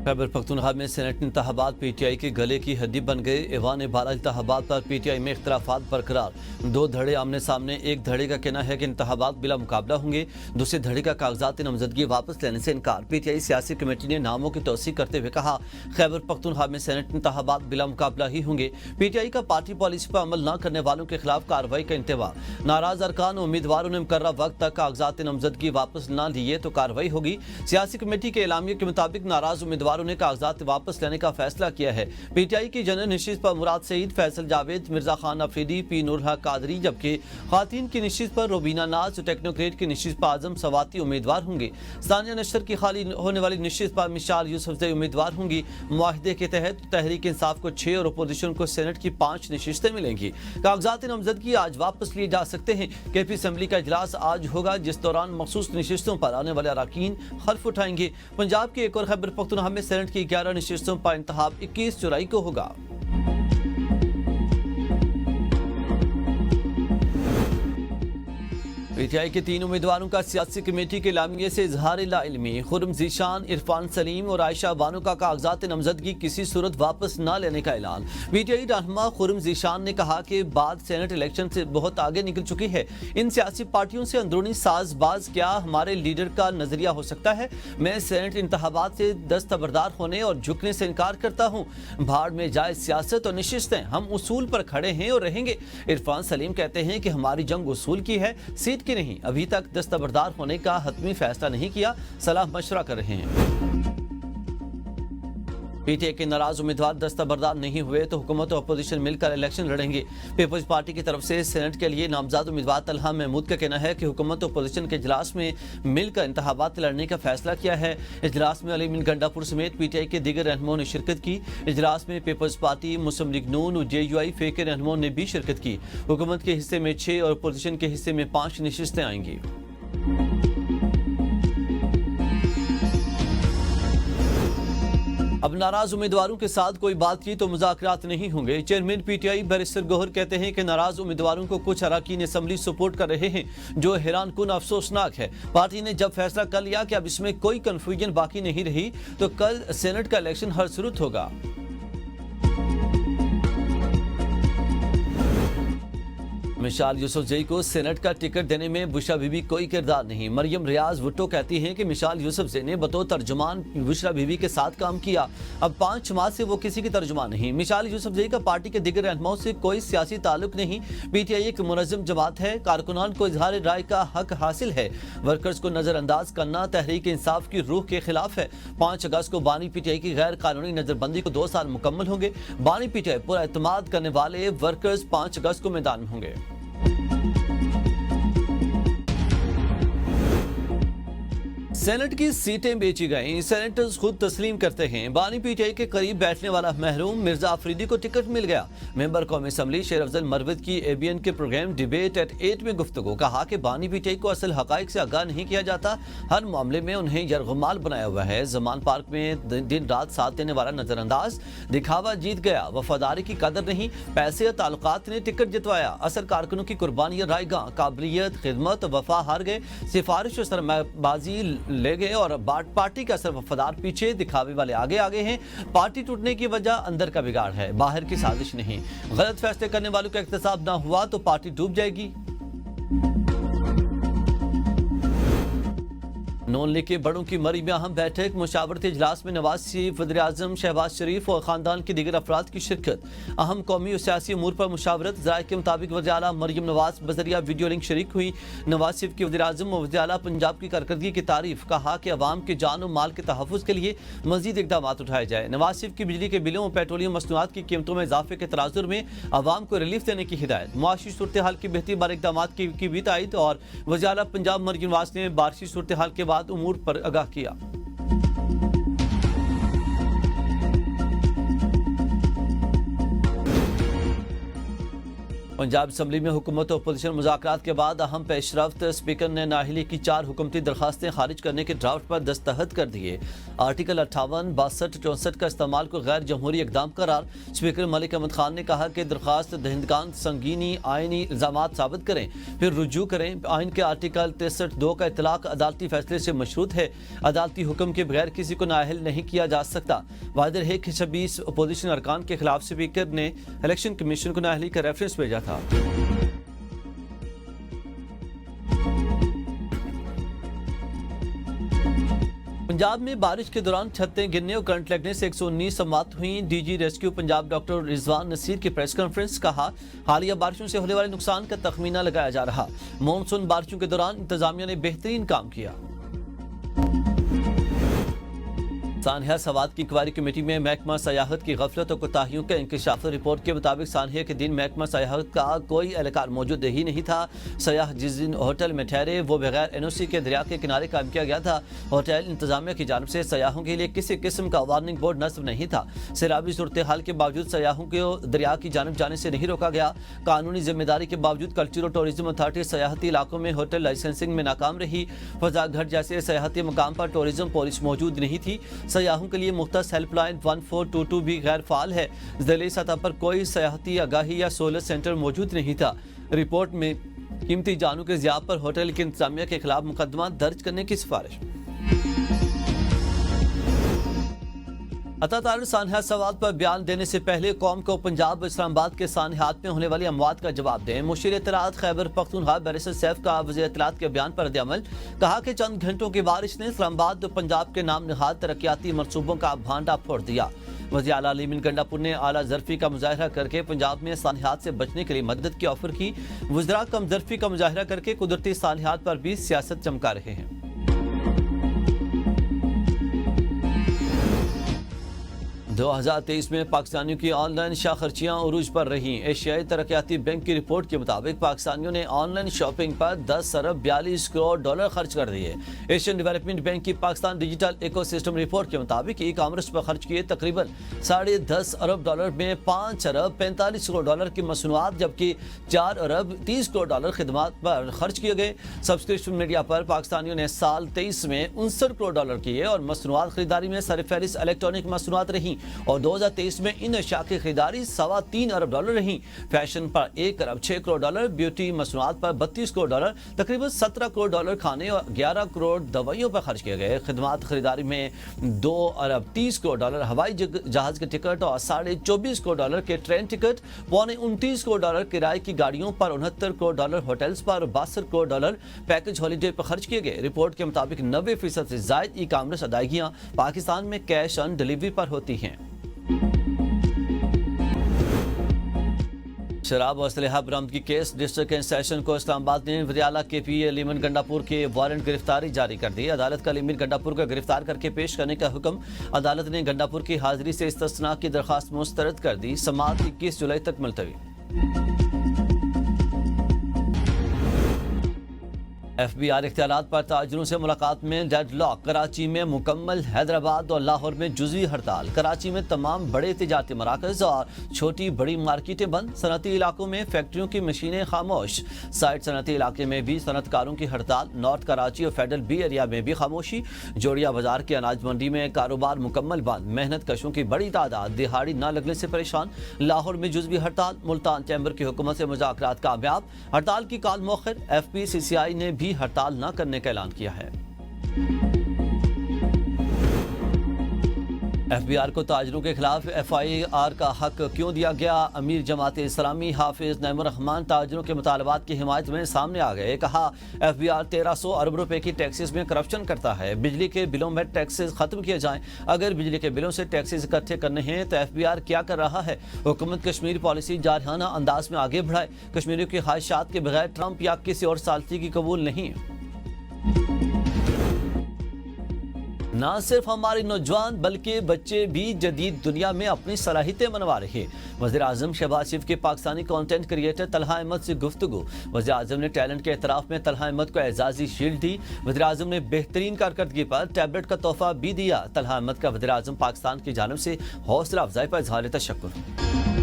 खैबर पख्तूनख्वा में सेनेट इंतखाबात पीटीआई के गले की हड्डी बन गए। ऐवान बाला इंतखाबात पर पीटीआई में इख्तलाफात बरकरार। दो धड़े आमने सामने। एक धड़े का कहना है कि इंतखाबात बिला मुकाबला होंगे, दूसरे धड़े का कागजात नामजदगी वापस लेने से इनकार। पीटीआई सियासी कमेटी ने नामों की तौसीक करते हुए कहा, खैबर पख्तूनख्वा में सेनेट इंतखाबात बिला मुकाबला ही होंगे। पीटीआई का पार्टी पॉलिसी पर अमल न करने वालों के खिलाफ कार्रवाई का इंतवा। नाराज अरकान उम्मीदवारों ने मुकर्रर वक्त तक कागजात नामजदगी वापस न लिए तो कार्रवाई होगी। सियासी कमेटी के एलामिया के मुताबिक नाराज उम्मीदवारों ने कागजात वापस लेने का फैसला किया है। पीटीआई की जनरल नशिस्त पर मुराद सईद, फैसल जावेद, मिर्जा खान अफरीदी, पी नूरुल हक कादरी, जबकि खातीन की नशिस्त पर रुबीना नाज, टेक्नोक्रेट की नशिस्त पर आजम सवाती उम्मीदवार होंगे। सानिया नशर की खाली होने वाली नशिस्त पर मिशाल यूसुफजई उम्मीदवार होंगी। मुआहिदे के तहत तहरीक इंसाफ को 6 और अपोजिशन को सेनेट की 5 नशिस्तें मिलेंगी। कागजात नामजदगी आज वापस लिए जा सकते हैं। केपी असेंबली का इजलास आज होगा, जिस दौरान मखसूस नशिस्तों पर आने वाले अरकान हल्फ उठाएंगे। पंजाब के एक और खैबर पख्तूनख्वा में सेनेट की 11 नशिस्तों पर इंतखाब 21 जुलाई को होगा। पीटीआई के 3 उम्मीदवारों का सियासी कमेटी के लामिये से इजहार लाइल्मी। खुर्रम ज़ीशान, इरफान सलीम और आयशा बानो का कागजात नामजदगी किसी सूरत वापस न लेने का ऐलान। पीटीआई रहनुमा खुर्रम ज़ीशान ने कहा कि बाद सेनेट इलेक्शन से बहुत आगे निकल चुकी है। इन सियासी पार्टियों से अंदरूनी साजबाज क्या हमारे लीडर का नजरिया हो सकता है। मैं सेनेट इंतखाबात से दस्तबरदार होने और झुकने से इनकार करता हूँ। भाड़ में जाए सियासत और नशिस्तें, हम उसूल पर खड़े हैं और रहेंगे। इरफान सलीम कहते हैं कि हमारी जंग उसूल की है, सीट की नहीं। अभी तक दस्तबरदार होने का हतमी फैसला नहीं किया, सलाह मशवरा कर रहे हैं। पीटीआई के नाराज उम्मीदवार दस्तबरदार नहीं हुए तो हुकूमत और अपोजिशन मिलकर इलेक्शन लड़ेंगे। पीपल्स पार्टी की तरफ से सेनेट के लिए नामजद उम्मीदवार तलहा महमूद का कहना है कि हुकूमत और अपोजिशन के इजलास में मिलकर इंतखाबात लड़ने का फैसला किया है। इजलास में अली मीन गंडापुर समेत पीटीआई के दीगर रहनुमाओं ने शिरकत की। इजलास में पीपल्स पार्टी, मुस्लिम लीग नून और जेयूआई फे के रहनुमाओं ने भी शिरकत की। हुकूमत के हिस्से में 6 और अपोजिशन के हिस्से में 5 नशिस्तें आएंगी। अब नाराज उम्मीदवारों के साथ कोई बातचीत तो मुज़ाकरात नहीं होंगे। चेयरमैन पीटीआई बैरिस्टर गौहर कहते हैं कि नाराज उम्मीदवारों को कुछ अरकान असम्बली सपोर्ट कर रहे हैं, जो हैरानकुन अफसोसनाक है। पार्टी ने जब फैसला कर लिया कि अब इसमें कोई कंफ्यूजन बाकी नहीं रही तो कल सेनेट का इलेक्शन हर सूरत होगा। मिशाल यूसुफजई को सेनेट का टिकट देने में बुशरा बीबी कोई किरदार नहीं। मरियम रियाज भुट्टो कहती हैं कि मिशाल यूसुफजई ने बतौर तर्जुमान बुशरा बीबी के साथ काम किया, अब 5 माह से वो किसी की तर्जुमान नहीं। मिशाल यूसुफजई का पार्टी के दिगर रहनुमाओं से कोई सियासी ताल्लुक नहीं। पीटीआई एक मुनज़्ज़म जमात है, कारकुनान को इजहार राय का हक हासिल है। वर्कर्स को नजरअंदाज करना तहरीक इंसाफ की रूह के खिलाफ है। 5 अगस्त को बानी पीटीआई की गैर कानूनी नजरबंदी को 2 साल मुकम्मल होंगे। बानी पीटीआई पूरा एतमाद करने वाले वर्कर्स 5 अगस्त को मैदान में होंगे। सेनेट की सीटें बेची गईं, सेनेटर्स खुद तस्लीम करते हैं। बानी पीटीआई के करीब बैठने वाला महरूम मिर्जा अफरीदी को टिकट मिल गया। मेंबर कौमी असम्बली शेर अफजल मरवत की एबीएन के प्रोग्राम डिबेट एट 8 में गुफ्तगू। कहा कि बानी पीटीआई को असल हकाइक से आगाह नहीं किया जाता, हर मामले में उन्हें यरगुमाल बनाया हुआ है। जमान पार्क में दिन रात साथ देने वाला नजरअंदाज, दिखावा जीत गया, वफादारी की कदर नहीं, पैसे और ताल्लुकात ने टिकट जितवाया। असल कारकुनों की कुर्बानियां रायगां, काबिलियत, खिदमत, वफा हार गए, सिफारिश और सरमाबाजी ले गए और पार्टी का सिर्फ वफादार पीछे, दिखावे वाले आगे आगे हैं। पार्टी टूटने की वजह अंदर का बिगाड़ है, बाहर की साजिश नहीं। गलत फैसले करने वालों का इख्तिसाब ना हुआ तो पार्टी डूब जाएगी। नॉन लीग के बड़ों की मरी में अहम बैठक। मुशावरती इजलास में नवाज शरीफ, वज़ीर आज़म शहबाज शरीफ और खानदान के दीगर अफराद की शिरकत। अहम कौमी और सियासी अमूर पर मुशावरत। ज़राए के मुताबिक वज़ीर आला मरियम नवाज बजरिया वीडियो लिंक शरीक हुई। नवाज शरीफ की वज़ीर आज़म और वज़ीर आला पंजाब की कारकर्दगी की तारीफ। कहा कि अवाम के जान और माल के तहफ़्फ़ुज़ के लिए मज़ीद इक़दाम उठाए जाए। नवाज शरीफ की बिजली के बिलों और पेट्रोलियम मसनूआत की कीमतों में इजाफे के तनाजुर में अवाम को रिलीफ देने की हिदायत। मुआशी सूरत हाल की बेहतरी बारे इक़दाम की भी तायद। और वज़ीर आला पंजाब मरियम नवाज ने बारिशी सूरत हाल के बाद उमूर पर आगाह किया। पंजाब असम्बली में हुकूमत और अपोजिशन मुज़ाकरात के बाद अहम पेशरफ्त। स्पीकर ने नाअहली की 4 हुकूमती दरखास्तें खारिज करने के ड्राफ्ट पर दस्तखत कर दिए। आर्टिकल 58, 62, 64 का इस्तेमाल को गैर जमहूरी इकदाम करार। स्पीकर मलिक अहमद खान ने कहा कि दरखास्त दहिंदगान संगीनी आइनी इल्जामात साबित करें फिर रुजू करें। आइन के आर्टिकल 63(2) का इतलाक अदालती फैसले से मशरूत है। अदालती हुक्म के बगैर किसी को नाअहल नहीं किया जा सकता। वाज़ेह है कि 26 अपोजिशन अरकान के खिलाफ स्पीकर ने इलेक्शन कमीशन को नाअहली का रेफरेंस भेजा था। पंजाब में बारिश के दौरान छतें गिरने और करंट लगने से 119 मौत हुई। DG rescue Punjab doctor Rizwan Naseer की प्रेस कॉन्फ्रेंस। कहा, हालिया बारिशों से होने वाले नुकसान का तखमीना लगाया जा रहा। मानसून बारिशों के दौरान इंतजामिया ने बेहतरीन काम किया। सानहिया सवात की इंक्वायरी कमेटी में महकमा सयाहत की गफलत और कोताहियों के इंकशाफ। रिपोर्ट के मुताबिक सानहिया के दिन महकमा सयाहत का कोई एहलकार मौजूद ही नहीं था। सयाह जिस दिन होटल में ठहरे वो बगैर एनओसी के दरिया के किनारे कायम किया गया था। होटल इंतजामिया की जानब से सयाहों के लिए किसी किस्म का वार्निंग बोर्ड नस्ब नहीं था। सैलाबी सूरत हाल के बावजूद सयाहों को दरिया की जानब जाने से नहीं रोका गया। कानूनी जिम्मेदारी के बावजूद कल्चरल टूरिज्म अथॉरिटी सयाहती इलाकों में होटल लाइसेंसिंग में नाकाम रही। फजाघट जैसे सयाहती मकाम पर टूरिज्म पुलिस मौजूद नहीं थी। सयाहों के लिए मुख्तस हेल्पलाइन 1422 भी गैर फाल है। ज़िले सतह पर कोई सयाहती आगाही या सहूलत सेंटर मौजूद नहीं था। रिपोर्ट में कीमती जानों के ज़ियाब पर होटल की इंतजामिया के खिलाफ मुकदमा दर्ज करने की सिफारिश। अतातार सानहा सवाल पर बयान देने से पहले कौम को पंजाब इस्लामाबाद के सानहात में होने वाली अमवात का जवाब दें। मुशीर इत्तलात खैबर पख्तूनख्वा बैरिस्टर सैफ का वज़ीर इत्तलात के बयान पर रद्द-ए-अमल। कहा कि चंद घंटों की बारिश ने इस्लामाबाद और पंजाब के नाम निहाद तरक्याती मनसूबों का भांडा फोड़ दिया। वज़ीर आला अली मीन गंडापुर ने आला ज़रफ़ी का मुजाहरा करके पंजाब में सानहात से बचने के लिए मदद की ऑफर की। वज़रा कम ज़रफ़ी का मुजाहरा करके कुदरती सानहात पर भी सियासत चमका रहे हैं। 2023 में पाकिस्तानियों की ऑनलाइन शाह खर्चियाँ उरूज पर रहीं। एशियाई तरक्याती बैंक की रिपोर्ट के मुताबिक पाकिस्तानियों ने ऑनलाइन शॉपिंग पर 10 अरब 42 करोड़ डॉलर खर्च कर दिए। एशियन डेवलपमेंट बैंक की पाकिस्तान डिजिटल इकोसिस्टम रिपोर्ट के मुताबिक ई कॉमर्स पर खर्च किए तकरीबन 10.5 अरब डॉलर में 5 अरब 45 करोड़ डॉलर की मसनूआत जबकि 4 अरब 30 करोड़ डॉलर खिदमात पर खर्च किए गए। सब्सक्रिप्शन मीडिया पर पाकिस्तानियों ने साल 23 में 59 करोड़ डॉलर किए और मसनूआत खरीदारी में सरफहरिस्त इलेक्ट्रॉनिक मसनूआत रहीं और 2023 में इन अशिया की खरीदारी 3.25 अरब डॉलर रही। फैशन पर 1 अरब 6 करोड़ डॉलर, ब्यूटी मसनूआत पर 32 करोड़ डॉलर, तकरीबन 17 करोड़ डॉलर खाने और 11 करोड़ दवाइयों पर खर्च किए गए। खिदमात खरीदारी में 2 अरब 30 करोड़ डॉलर हवाई जहाज के टिकट और 24.5 करोड़ डॉलर के ट्रेन टिकट, 29 करोड़ डॉलर किराए की गाड़ियों पर, 69 करोड़ डॉलर होटल्स पर, 62 करोड़ डॉलर पैकेज हॉलीडे पर खर्च किए गए। रिपोर्ट के मुताबिक 90% से ज्यादा ई कॉमर्स अदायगियां पाकिस्तान में कैश ऑन डिलीवरी पर होती हैं। शराब और असलहा बरामदगी केस डिस्ट्रिक्ट एंड सेशन को इस्लामाबाद ने वज़ीर-ए-आला KPA अली मीन गंडापुर के वारंट गिरफ्तारी जारी कर दी। अदालत का अली मीन गंडापुर को गिरफ्तार करके पेश करने का हुक्म। अदालत ने गंडापुर की हाजिरी से इस्तिस्ना की दरखास्त मुस्तरद कर दी। समाअत 21 जुलाई तक मुलतवी। FBI इख्तियारात पर ताजरों से मुलाकात में डेडलॉक। कराची में मुकम्मल, हैदराबाद और लाहौर में जुज़वी हड़ताल। कराची में तमाम बड़े तिजारती मराकज़ और छोटी बड़ी मार्केटें बंद। सनती इलाकों में फैक्ट्रियों की मशीनें खामोश। साइड सनती इलाके में भी सनतकारों की हड़ताल। नॉर्थ कराची और फेडरल बी एरिया में भी खामोशी। जोड़िया बाजार की अनाज मंडी में कारोबार मुकम्मल बंद। मेहनत कशों की बड़ी तादाद दिहाड़ी न लगने से परेशान। लाहौर में जुज़वी हड़ताल। मुल्तान चैम्बर की हुकूमत से मुज़ाकरात कामयाब। हड़ताल की काल मौखिर। FPCCI ने भी हड़ताल न करने का ऐलान किया है। FBI को ताजरों के खिलाफ FIR का हक क्यों दिया गया? अमीर जमात इस्लामी हाफिज नईमुर रहमान ताजरों के मुतालबात की हिमायत में सामने आ गए। कहा, FBI 1300 अरब रुपए की टैक्सेस में करप्शन करता है। बिजली के बिलों में टैक्सेस खत्म किए जाएं। अगर बिजली के बिलों से टैक्सेस इकट्ठे करने हैं तो FBR क्या कर रहा है? हुकूमत कश्मीर पॉलिसी जारहाना अंदाज में आगे बढ़ाए। कश्मीरियों की ख्वाहिशात के बगैर ट्रंप या किसी और सालसी की कबूल नहीं। न सिर्फ हमारे नौजवान बल्कि बच्चे भी जदीद दुनिया में अपनी सलाहियतें मनवा रहे। वज़ीर-ए-आज़म शहबाज शरीफ के पाकिस्तानी कंटेंट क्रिएटर तलहा अहमद से गुफ्तगू। वज़ीर-ए-आज़म ने टैलेंट के एतराफ़ में तलहा अहमद को एजाज़ी शील्ड दी। वज़ीर-ए-आज़म ने बेहतरीन कारकर्दगी पर टैबलेट का तोहफा भी दिया। तलहा अहमद का वज़ीर-ए-आज़म पाकिस्तान की जानिब से हौसला अफजाई पर इज़हार तशक्कुर।